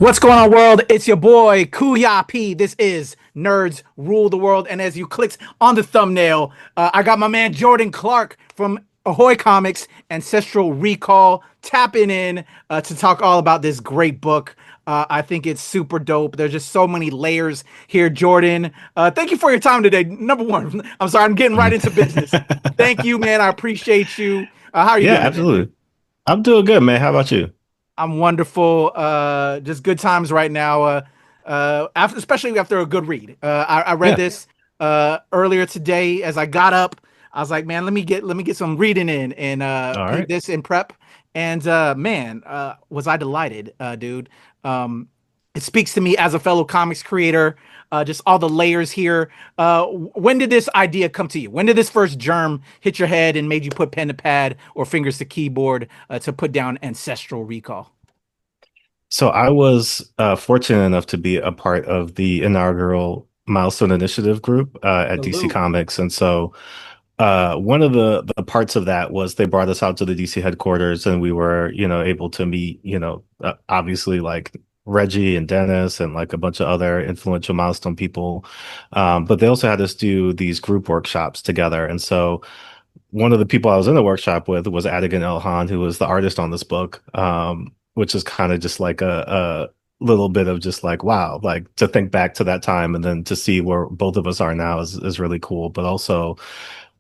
What's going on, world? It's your boy KUYA P. This is Nerds Rule the World, and as you clicked on the thumbnail, I got my man Jordan Clark from AHOY Comics Ancestral Recall tapping in to talk all about this great book. I think it's super dope. There's just so many layers here, Jordan. Thank you for your time today. Number one, I'm sorry, I'm getting right into business. Thank you, man. I appreciate you. How are you Yeah, doing today, man? absolutely. I'm doing good, man. How about you? I'm wonderful. Just good times right now. After, especially after a good read. I read Yeah. this earlier today as I got up. I was like, man, let me get some reading in and All read right. this in prep. And man, was I delighted, dude. Um, it speaks to me as a fellow comics creator. Just all the layers here. When did this idea come to you? When did this first germ hit your head and made you put pen to pad or fingers to keyboard to put down Ancestral Recall? So I was fortunate enough to be a part of the inaugural Milestone Initiative group at DC Salute. Comics. And so one of the parts of that was they brought us out to the DC headquarters and we were, able to meet, obviously like Reggie and Dennis and like a bunch of other influential Milestone people. But they also had us do these group workshops together. And so one of the people I was in the workshop with was Atagun İlhan, who was the artist on this book, which is kind of just like a little bit of just like, wow, like to think back to that time and then to see where both of us are now is really cool. But also,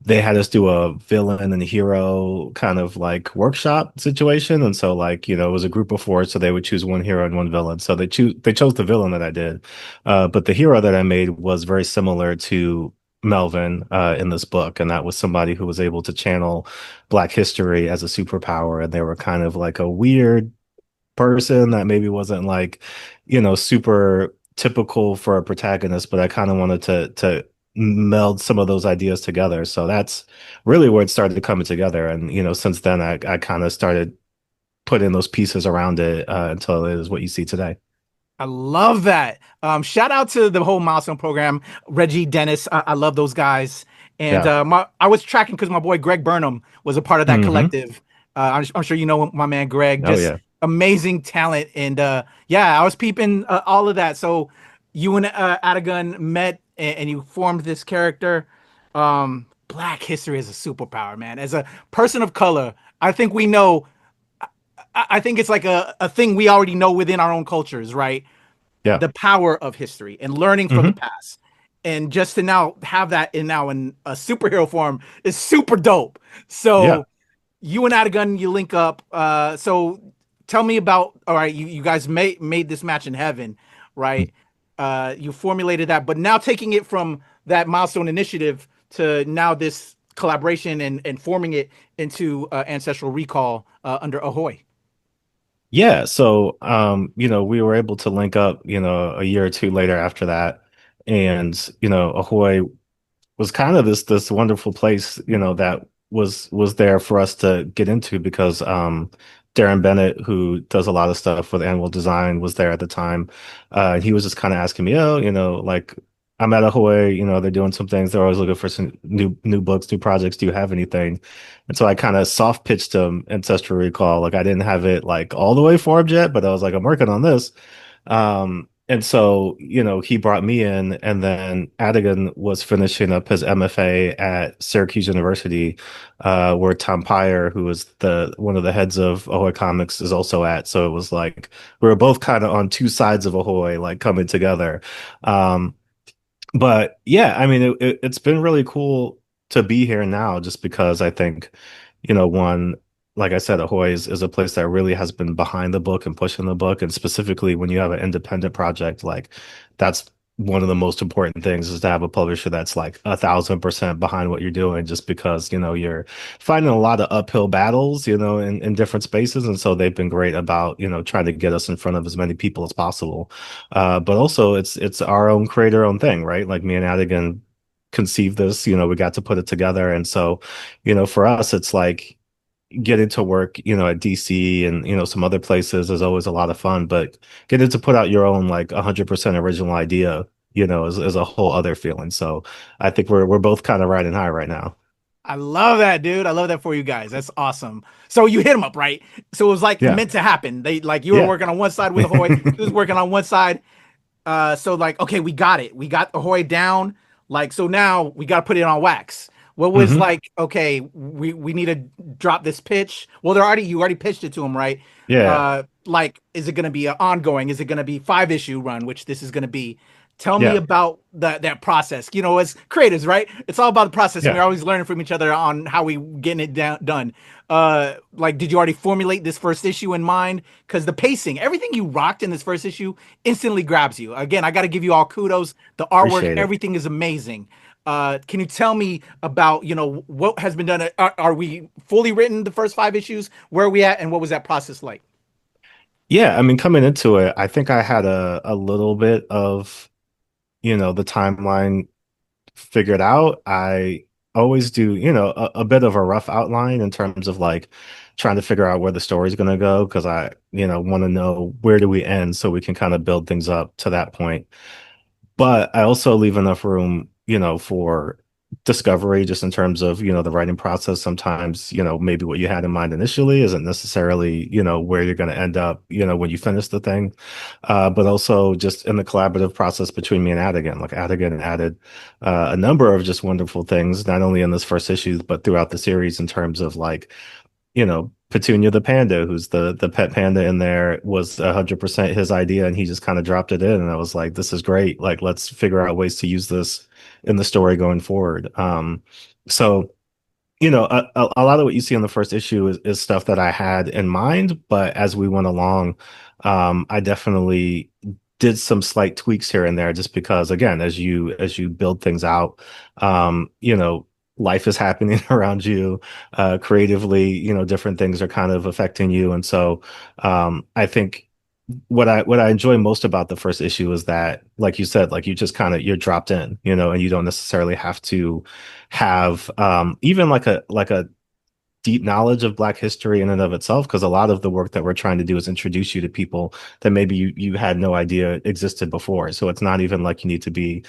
they had us do a villain and hero kind of like workshop situation. And so like, it was a group of four, so they would choose one hero and one villain. So they chose the villain that I did. But the hero that I made was very similar to Melvin in this book. And that was somebody who was able to channel Black history as a superpower. And they were kind of like a weird person that maybe wasn't like, super typical for a protagonist, but I kind of wanted to meld some of those ideas together. So that's really where it started coming together. And, since then I kind of started putting those pieces around it until it is what you see today. I love that. Shout out to the whole milestone program, Reggie, Dennis. I love those guys. And Yeah. I was tracking because my boy Greg Burnham was a part of that Hmm. collective. I'm sure you know my man Greg, Oh just yeah. amazing talent. And yeah, I was peeping all of that. So you and Atagun met and you formed this character. Black history is a superpower, man. As a person of color, I think we know. I think it's like a thing we already know within our own cultures, right? Yeah. The power of history and learning from the Hmm. past. And just to now have that in a superhero form is super dope. Yeah. So you and Atagun, you link up. So tell me about, all right, you guys made this match in heaven, right? You formulated that, but now taking it from that milestone initiative to now this collaboration and forming it into Ancestral Recall under Ahoy. Yeah, so we were able to link up, a year or two later after that. And, Ahoy was kind of this wonderful place, that was there for us to get into because Darren Bennett, who does a lot of stuff with animal design, was there at the time. And he was just kind of asking me, oh, like I'm at Ahoy, they're doing some things. They're always looking for some new books, new projects. Do you have anything? And so I kind of soft pitched him Ancestral Recall. Like I didn't have it like all the way formed yet, but I was like, I'm working on this. And so, he brought me in, and then Adigan was finishing up his MFA at Syracuse University, where Tom Peyer, who is the one of the heads of Ahoy Comics, is also at. So it was like we were both kind of on two sides of Ahoy, like coming together. Um, but yeah, I mean, it's been really cool to be here now, just because I think, one, like I said, Ahoy is a place that really has been behind the book and pushing the book. And specifically when you have an independent project, like that's one of the most important things is to have a publisher that's like 1,000% behind what you're doing, just because, you're finding a lot of uphill battles, in different spaces. And so they've been great about, trying to get us in front of as many people as possible. But also it's our own creator own thing, right? Like me and Adigan conceived this, we got to put it together. And so, for us, it's like getting to work, at DC and, some other places is always a lot of fun, but getting to put out your own like 100% original idea, is a whole other feeling. So I think we're both kind of riding high right now. I love that, dude. I love that for you guys. That's awesome. So you hit him up, right? So it was like Yeah. meant to happen. They like you were Yeah. working on one side with Ahoy, he was working on one side. So like, okay, we got it. We got Ahoy down. Like, so now we got to put it on wax. What was Hmm. like, okay, we need to drop this pitch. Well, they're already you already pitched it to him, right? Yeah. Like, is it going to be an ongoing? Is it going to be 5 issue run, which this is going to be? Tell me Yeah. about that process. You know, as creatives, right? It's all about the process, and Yeah. we're always learning from each other on how we getting it done. Like, did you already formulate this first issue in mind? Because the pacing, everything you rocked in this first issue instantly grabs you. Again, I got to give you all kudos. The artwork, Appreciate it. everything is amazing. Can you tell me about, what has been done? Are we fully written the first 5 issues? Where are we at, and what was that process like? Yeah, I mean, coming into it, I think I had a little bit of, the timeline figured out. I always do, a bit of a rough outline in terms of like trying to figure out where the story's going to go because I, want to know where do we end so we can kind of build things up to that point. But I also leave enough room, for discovery just in terms of, the writing process. Sometimes, maybe what you had in mind initially isn't necessarily, where you're going to end up, when you finish the thing. But also just in the collaborative process between me and Adigan. Like Adigan added a number of just wonderful things, not only in this first issue, but throughout the series in terms of like Petunia the panda, who's the pet panda in there, was 100% his idea, and he just kind of dropped it in, and I was like, "This is great! Like, let's figure out ways to use this in the story going forward." So a lot of what you see in the first issue is stuff that I had in mind, but as we went along, I definitely did some slight tweaks here and there, just because, again, as you build things out, life is happening around you, creatively, different things are kind of affecting you, and so I think what I enjoy most about the first issue is that, like you said, like you just kind of you're dropped in, and you don't necessarily have to have even like a deep knowledge of Black history in and of itself, because a lot of the work that we're trying to do is introduce you to people that maybe you had no idea existed before. So it's not even like you need to be,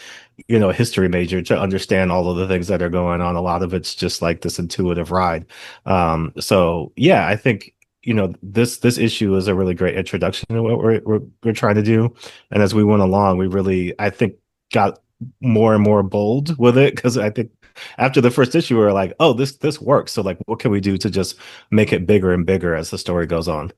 a history major to understand all of the things that are going on. A lot of it's just like this intuitive ride. So yeah, I think this issue is a really great introduction to what we're trying to do. And as we went along, we really, I think, got more and more bold with it, because I think after the first issue, we were like, oh, this works. So like, what can we do to just make it bigger and bigger as the story goes on?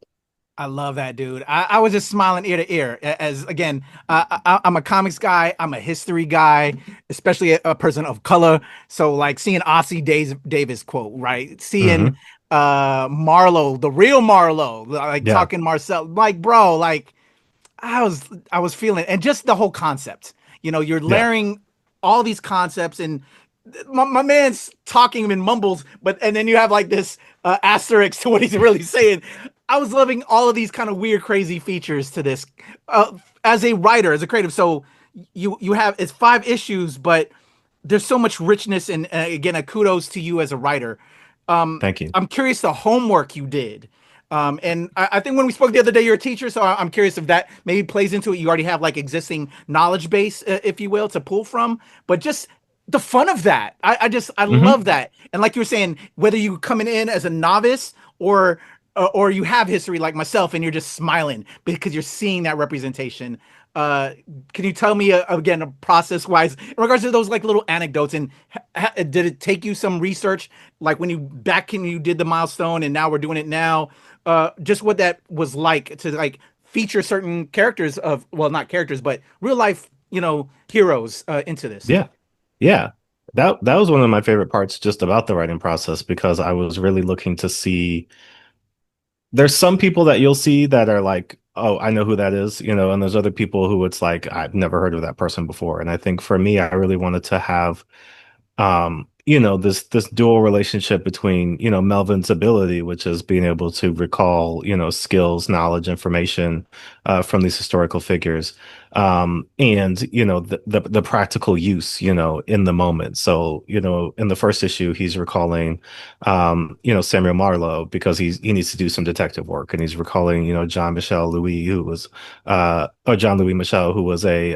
I love that, dude. I was just smiling ear to ear. As again, I'm a comics guy. I'm a history guy, especially a person of color. So like seeing Davis quote, right? Seeing Hmm. Marlowe, the real Marlowe, like Yeah, talking Marcel, like bro, like I was I was feeling, and just the whole concept. You're yeah, layering all these concepts, and my man's talking in mumbles, but and then you have like this asterisk to what he's really saying. I was loving all of these kind of weird, crazy features to this. As a writer, as a creative, so you have it's 5 issues, but there's so much richness, and again, a kudos to you as a writer. thank you. I'm curious the homework you did. And I think when we spoke the other day, you're a teacher, so I'm curious if that maybe plays into it. You already have like existing knowledge base, if you will, to pull from. But just the fun of that, I Hmm. love that. And like you were saying, whether you coming in as a novice or you have history like myself, and you're just smiling because you're seeing that representation. Uh, can you tell me again, process wise, in regards to those like little anecdotes, and did it take you some research, like when you did the milestone, and now we're doing it now? Just what that was like to like feature certain characters of, well, not characters, but real life, heroes into this. Yeah, yeah. That was one of my favorite parts just about the writing process, because I was really looking to see. There's some people that you'll see that are like, oh, I know who that is, and there's other people who it's like, I've never heard of that person before. And I think for me, I really wanted to have this dual relationship between, Melvin's ability, which is being able to recall, skills, knowledge, information from these historical figures, and the practical use, in the moment. So, in the first issue, he's recalling, Samuel Marlowe, because he needs to do some detective work, and he's recalling, John Michel Louis, who was or John Louis Michel, who was a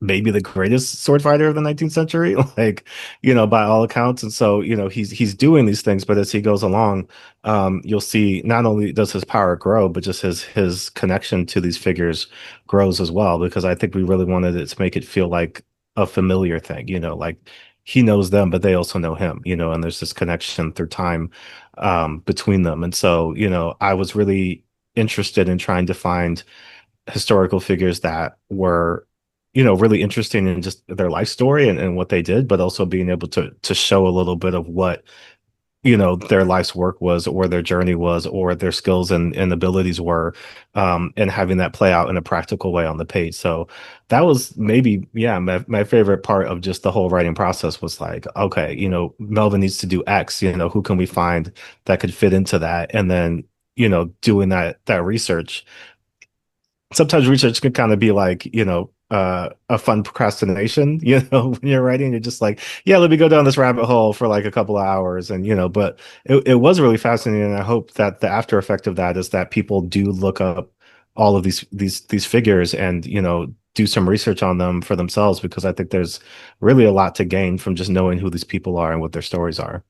maybe the greatest sword fighter of the 19th century, like, by all accounts. And so, he's doing these things, but as he goes along, you'll see not only does his power grow, but just his connection to these figures grows as well, because I think we really wanted it to make it feel like a familiar thing, like he knows them, but they also know him, and there's this connection through time between them. And so, I was really interested in trying to find historical figures that were really interesting in just their life story and what they did, but also being able to show a little bit of what their life's work was, or their journey was, or their skills and abilities were, and having that play out in a practical way on the page. So that was maybe, yeah, my favorite part of just the whole writing process was like, okay, Melvin needs to do X, who can we find that could fit into that? And then doing that research. Sometimes research can kind of be like, a fun procrastination, when you're writing, you're just like, yeah, let me go down this rabbit hole for like a couple of hours. And, but it was really fascinating. And I hope that the after effect of that is that people do look up all of these figures and, do some research on them for themselves, because I think there's really a lot to gain from just knowing who these people are and what their stories are.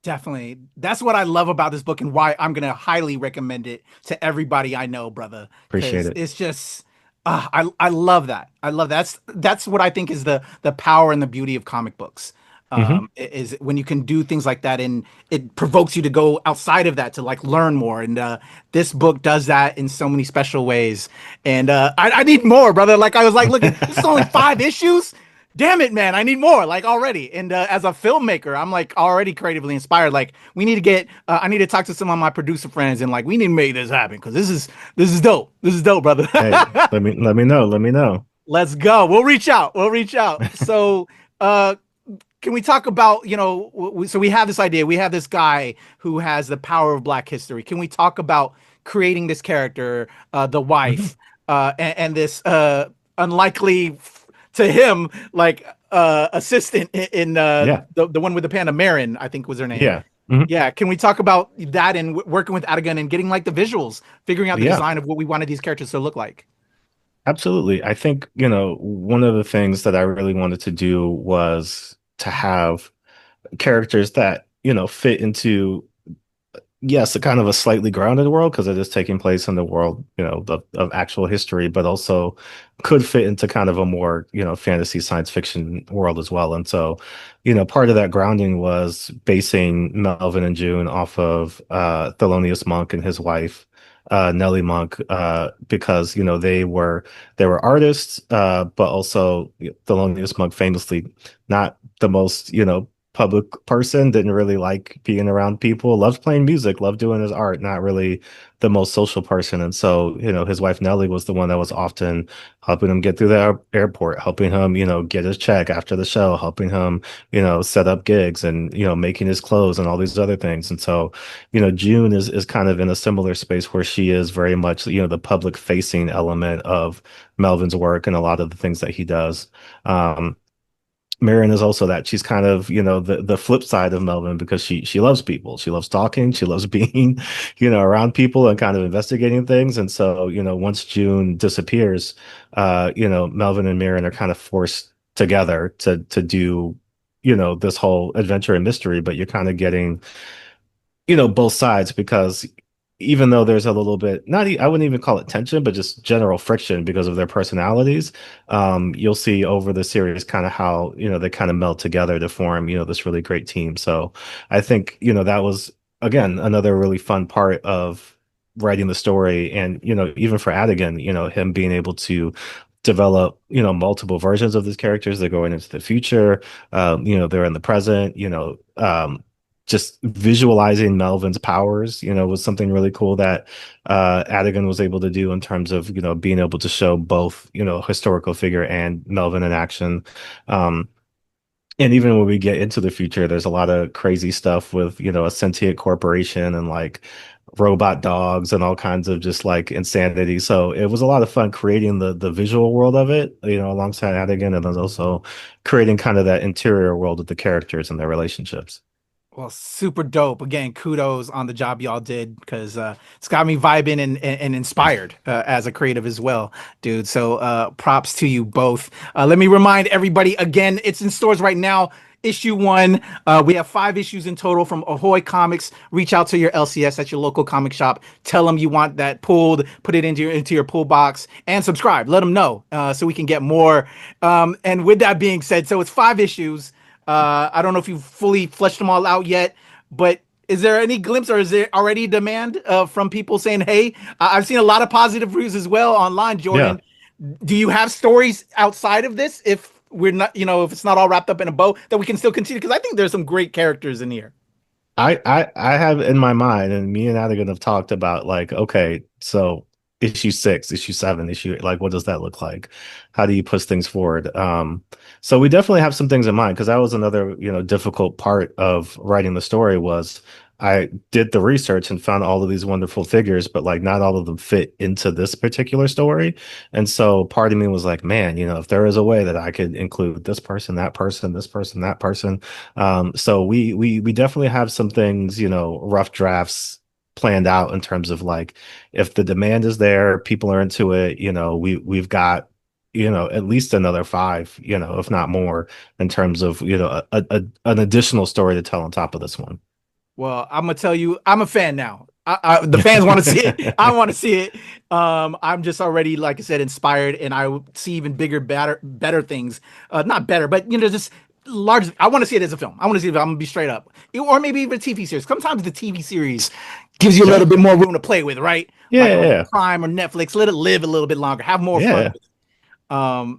Definitely. That's what I love about this book and why I'm going to highly recommend it to everybody I know, brother. Appreciate Because it. it's just, I love that. I love that's what I think is the power and the beauty of comic books. Hmm. Is when you can do things like that and it provokes you to go outside of that to like learn more. And this book does that in so many special ways. And I need more, brother. Like I was like, look, this is only 5 issues. Damn it, man, I need more, like already. And as a filmmaker, I'm like already creatively inspired. Like we need to get, I need to talk to some of my producer friends and like we need to make this happen because this is dope. This is dope, brother. Hey, let me know. Let me know. Let's go. We'll reach out. We'll reach out. So, can we talk about, so we have this idea. We have this guy who has the power of Black history. Can we talk about creating this character, the Mhm. wife, and this unlikely to him, like assistant in Yeah. the one with the panda, Marin, I think was her name. Yeah. Mhm. Yeah, can we talk about that and working with Atagun and getting like the visuals, figuring out the Yeah. design of what we wanted these characters to look like? Absolutely. I think, one of the things that I really wanted to do was to have characters that, fit into, yes, a kind of a slightly grounded world because it is taking place in the world, of actual history, but also could fit into kind of a more, fantasy science fiction world as well. And so, part of that grounding was basing Melvin and June off of Thelonious Monk and his wife, Nellie Monk, because, they were artists, but also Thelonious Monk famously not the most, public person, didn't really like being around people, loved playing music, loved doing his art, not really the most social person. And so, his wife Nellie was the one that was often helping him get through the airport, helping him, get his check after the show, helping him, set up gigs and, making his clothes and all these other things. And so, June is kind of in a similar space where she is very much, the public facing element of Melvin's work and a lot of the things that he does. Marion is also that she's kind of, the flip side of Melvin because she loves people. She loves talking. She loves being, around people and kind of investigating things. And so, once June disappears, Melvin and Marion are kind of forced together to do, this whole adventure and mystery, but you're kind of getting both sides because even though there's a little bit not I wouldn't even call it tension but just general friction because of their personalities, you'll see over the series kind of how they kind of meld together to form this really great team. So I think that was again another really fun part of writing the story. And even for Adigan, him being able to develop multiple versions of these characters. They're going into the future, they're in the present, just visualizing Melvin's powers, was something really cool that Adigan was able to do in terms of, being able to show both, historical figure and Melvin in action. And even when we get into the future, there's a lot of crazy stuff with, a sentient corporation and like robot dogs and all kinds of just like insanity. So it was a lot of fun creating the visual world of it, alongside Adigan, and then also creating kind of that interior world of the characters and their relationships. Well, super dope. Again, kudos on the job y'all did because it's got me vibing and inspired as a creative as well, dude. So props to you both. Let me remind everybody again, it's in stores right now. Issue 1. We have 5 issues in total from AHOY Comics. Reach out to your LCS at your local comic shop. Tell them you want that pulled. Put it into your pull box and subscribe. Let them know so we can get more. And with that being said, so it's 5 issues. I don't know if you've fully fleshed them all out yet, but is there any glimpse or is there already demand from people saying, hey, I've seen a lot of positive reviews as well online, Jordan. Yeah. Do you have stories outside of this if we're not, if it's not all wrapped up in a bow that we can still continue? Because I think there's some great characters in here. I have in my mind, and me and Atagun have talked about like, okay, so issue 6, issue 7, issue 8, like what does that look like? How do you push things forward? So we definitely have some things in mind because that was another, difficult part of writing the story was I did the research and found all of these wonderful figures, but like not all of them fit into this particular story. And so part of me was like, man, if there is a way that I could include this person, that person, this person, that person. So we definitely have some things, rough drafts planned out in terms of like if the demand is there, people are into it, we've got at least another 5, if not more, in terms of an additional story to tell on top of this one. Well, I'm gonna tell you, I'm a fan now. The fans want to see it. I want to see it. I'm just already, like I said, inspired, and I see even bigger, better things. Not better, but just large. I want to see it as a film. I want to see it. I'm gonna be straight up, or maybe even a TV series. Sometimes the TV series gives you a little bit more room to play with, right? Yeah, like yeah. Prime or Netflix. Let it live a little bit longer. Have more fun.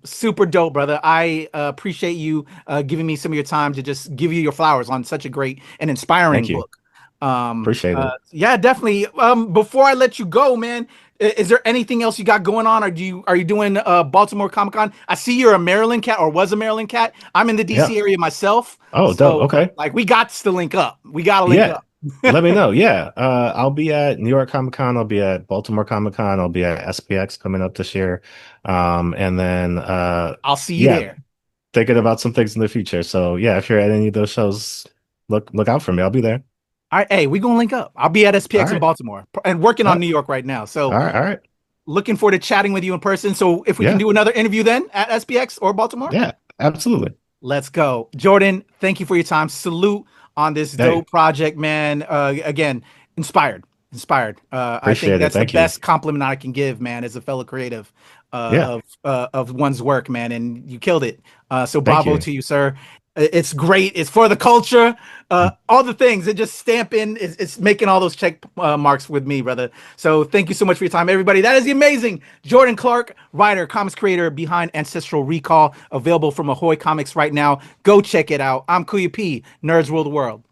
Super dope, brother. I appreciate you giving me some of your time to just give you your flowers on such a great and inspiring book. Appreciate it. Yeah, definitely. Before I let you go, man, is there anything else you got going on? Are you doing Baltimore Comic Con? I see you're a Maryland cat or was a Maryland cat. I'm in the DC area myself. Oh, so, dope. Okay. Like we got to link up. We got to link up. Let me know. Yeah. I'll be at New York Comic Con. I'll be at Baltimore Comic Con. I'll be at SPX coming up this year. And then I'll see you there. Thinking about some things in the future. So yeah, if you're at any of those shows, look out for me. I'll be there. All right, hey, we're gonna link up. I'll be at SPX in Baltimore and working on New York right now. So all right. Looking forward to chatting with you in person. So if we can do another interview then at SPX or Baltimore. Yeah, absolutely. Let's go. Jordan, thank you for your time. Salute on this dope project, man. Again, inspired. I think that's the best compliment I can give, man, as a fellow creative of one's work, man. And you killed it. So bravo to you, sir. It's great. It's for the culture. All the things. It just stamp in. It's making all those check marks with me, brother. So thank you so much for your time, everybody. That is the amazing Jordan Clark, writer, comics creator behind Ancestral Recall, available from AHOY Comics right now. Go check it out. I'm KUYA P. Nerds Rule the World.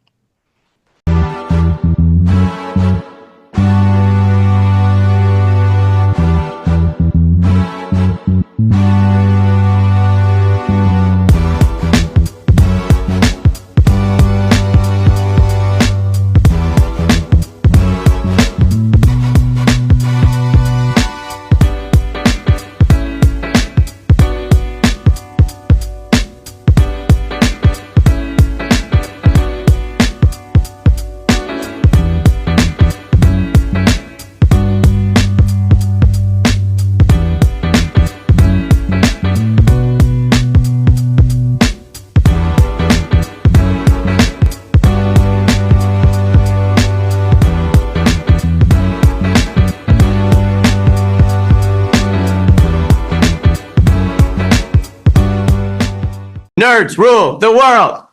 Nerds rule the world.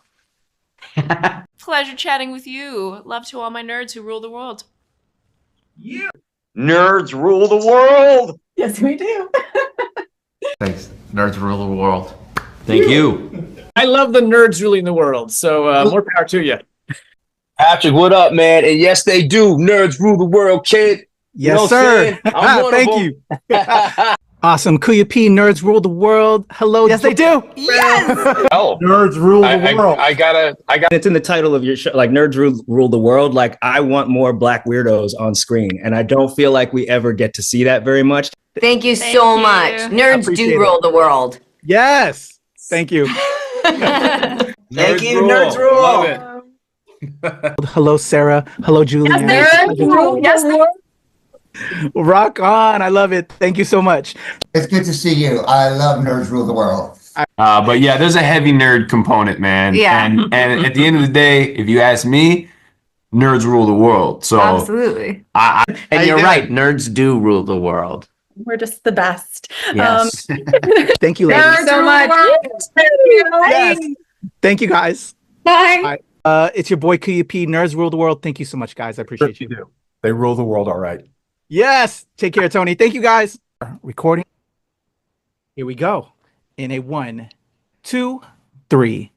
Pleasure chatting with you. Love to all my nerds who rule the world. Yeah. Nerds rule the world. Yes, we do. Thanks. Nerds rule the world. Thank you. I love the nerds ruling the world. So more power to you. Patrick, what up, man? And yes, they do. Nerds rule the world, kid. Yes, sir. Thank you. Awesome. KUYA P, Nerds Rule the World. Hello. Yes, they do. Yes. Oh, Nerds Rule the World. I got It's in the title of your show, like Nerds Rule the World. Like, I want more Black weirdos on screen, and I don't feel like we ever get to see that very much. Thank you so much. Nerds do rule the world. Yes. Thank you. Thank you, Nerds Rule. Love it. Hello, Sarah. Hello, Julian. Rock on. I love it. Thank you so much. It's good to see you. I love Nerds Rule the World. But yeah, there's a heavy nerd component, man. Yeah. And at the end of the day, if you ask me, nerds rule the world. So Absolutely. And you're right, nerds do rule the world. We're just the best. Yes. Thank you, ladies. so much. Yes. Thank you, guys. Bye. It's your boy KUYA P. Nerds rule the world. Thank you so much, guys. I appreciate you. do. They rule the world, all right. Yes. Take care, Tony. Thank you, guys. Recording. Here we go. In a 1, 2, 3.